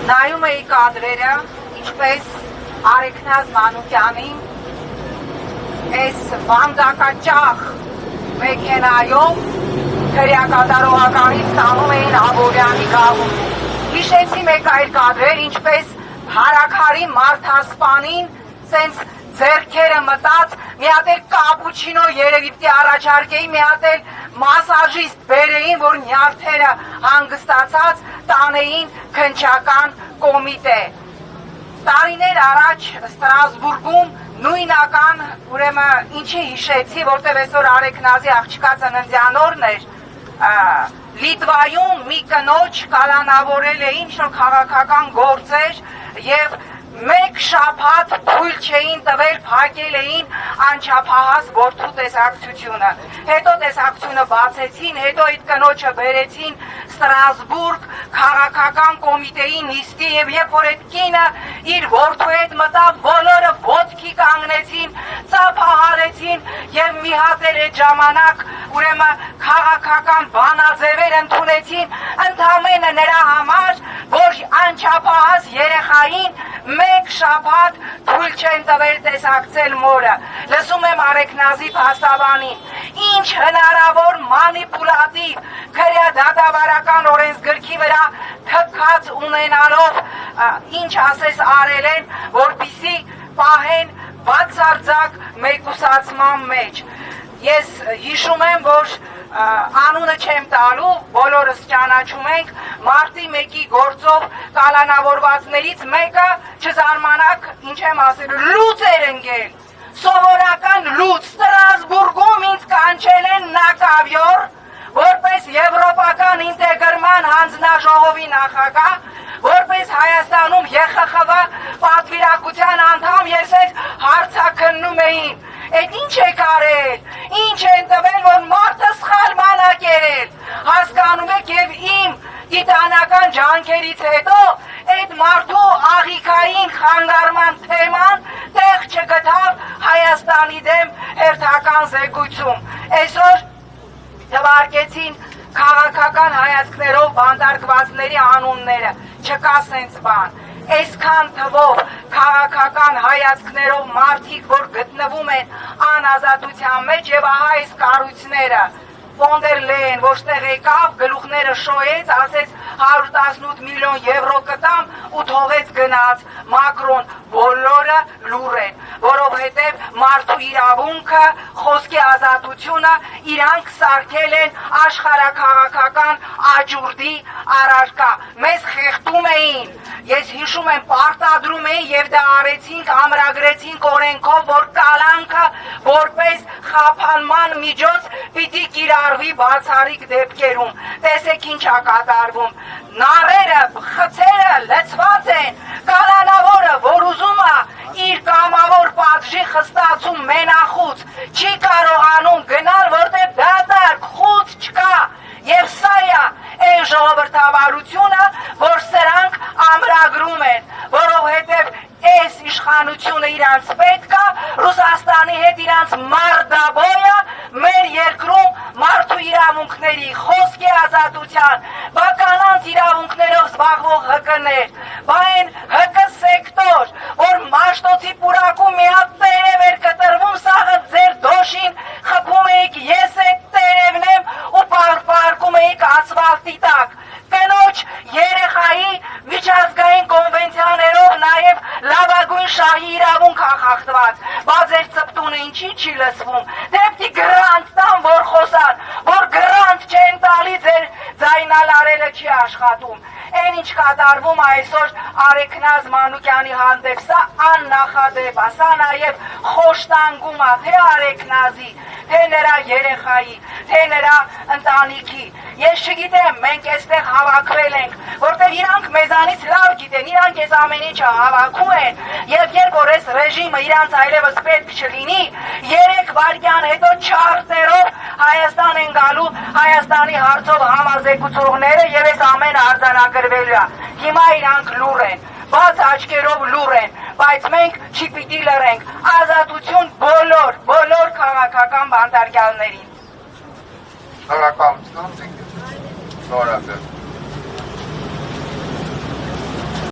Նայում էի կադրերը, ինչպես Արեգնազ Մանուկյանին այս վանդակաճախ մեքենայով քրեակատարողականից տանում էին Աբովյանի գաղում։ Հիշեցի մեկ այլ կադրեր, ինչպես հարաքարի մարդասպանին սենց ձեռքերը մտած, մի հատ էլ կապուչինո երևի պիտի առաջարկեի, մի հատ էլ մասաժիստ բերեին, որ նյարդերը հանգստացած տանեին քննչական կոմիտե։ Տարիներ առաջ Ստրասբուրգում նույնական, ուրեմն ինչի հիշեցի, որտեղ այսօր Արեգնազի աղջկա ծննդյան օրն էր, Լիտվայում մի կնոջ կալանավորել էին ինչ-որ քաղաքական գործեր եւ մեկ շաբաթ թույլ չէին տվել, փակել էին անչափահաս որդու տեսակցությունը։ Հետո տեսակցությունը բացեցին, հետո այդ կնոջը բերեցին Ստրասբուրգ քաղաքական կոմիտեի նիստի եւ երբ որ այդ կինը իր որդու հետ մտավ, բոլորը ոտքի կանգնեցին, ծափահարեցին եւ մի հատ էլ այդ ժամանակ ուրեմն քաղաքական բանաձևեր ընդունեցին ընդամենը նրա համար, որ անչափահաս երեխային մեկ շաբաթ թույլ չեն տվել տեսակցել մորը։ Լսում եմ Արեգնազի փաստաբանին, ինչ հնարավոր մանիպուլատիվ քրեադատավարական օրենսգրքի վրա թքած ունենալով ինչ ասես արել են, որպեսզի պահեն բացարձակ մեկուսացման մեջ։ Ես հիշում եմ, որ անունը չեմ տալու, բոլորս ճանաչում ենք, մարտի 1-ի գործով կալանավորվածներից մեկը, չզարմանաք, ինչ եմ ասել, լուծ էր ընկել, սովորական լուծ, Ստրասբուրգում ինձ կանչել են նակավյոր, որպես եվրոպական ինտեգրման հանձնաժողովի նախագահ, որպես Հայաստանում ԵԽԽՎ պատվիրակության անդամ ես այդ հարցաքննում էին։ Այդ ինչ եք արել, ինչ են տվել, որ մարդը սխալ մանակ երել, հասկանում եք և իմ տիտանական ջանքերից հետո այդ մարդու աղիքային խանգարման թեման տեղ չգտավ Հայաստանի դեմ հերթական զեկույցում։ Այսօր թվարկեցին քաղաքական հայացքներով բանտարկվածների անունները, չկա սենց բան։ Այսքան թվով քաղաքական հայացքներով մարդիկ, որ գտնվում են անազատության մեջ եւ ահա այս կառույցները, Ֆոն դեր Լեյեն, ոչ տեղ եկավ, գլուխները շոյեց, ասեց 118 միլիոն եվրո կտամ ու թողեց գնաց, Մակրոն, բոլորը լուր են, որովհետև մարդու իրավունքը, խոսքի ազատությունը իրանք սարքել են աշխարհաքաղաքական աճուրդի առարկա, մեզ խեղդում էին, ես հիշում եմ պարտադրում էին եւ դա արեցինք, ամրագրեցինք օրենքով, որ կալանքը որպես խափանման միջոց պիտի կիրառվի բացառիկ դեպքերում, տեսեք ինչ է կատարվում, նարերը, խցերը լցված են, կալանավորը, որ ուզում է իր կամավոր պատժի խստացում մենախուց, չի կարողանում գնալ, որտեղ դատարկ խուց չկա, եւ սա է այն ժողովրդավարությունը, որ սրանք ամրագրում են, որովհետև այս իշխանությունը իրանց պետք է, Ռուսաստանի հետ իրանց մարդաբոյը մեր երկրում մարդու իրավունքների, խոսքի ազատության, բականանց իրավունքներով զբաղվող ՀԿ-ներ, բա այն ՀԿ սեկտոր, որ Մաշտոցի պուրակում մի հատ տերև էր կտրվում, սաղը ձեր դոշին խփում էիք, ես այդ տերևն եմ ու պարկում էիք ասֆալտի տակ, կնոջ երեխայի միջազգային կոնվենցիաներով նաև լավագույն շահի իրավունք է խախտված, բա ձեր ծպտունը ինչի չի լսվում, դեպի գրանտ տան, որ խոսան, որ գրանտ չեն տալի, ձեր ձայնալարելը չի աշխատում, այն ինչ կատարվում այսօր Արեգնազ Մանուկյանի հանդեպ, սա աննախադեպ է, սա նաև խոշտանգում է, թե Արեգնազի, թե նրա երեխայի, թե նրա ընտանիքի, ես չգիտեմ, մենք այստեղ հավաքվել ենք, որտեղ իրանք մեզանից լավ գիտեն, իրանք այս ամեն ինչը հավաքում են, եւ երբ որ այս ռեժիմը իրանց այլևս պետք չլինի, 3 վայրկյան հետո չարտերով Հայաստան են գալու Հայաստանի հարցով համազեկուցողները եւ այս ամենը արձանագրվելու է, հիմա իրանք լուր են, բաց աչքերով լուր են, բայց մենք չպիտի լռենք, ազատություն բոլոր քաղաքական բանտարկյալներին։ Շնորհակալություն։ Շնորհակալ։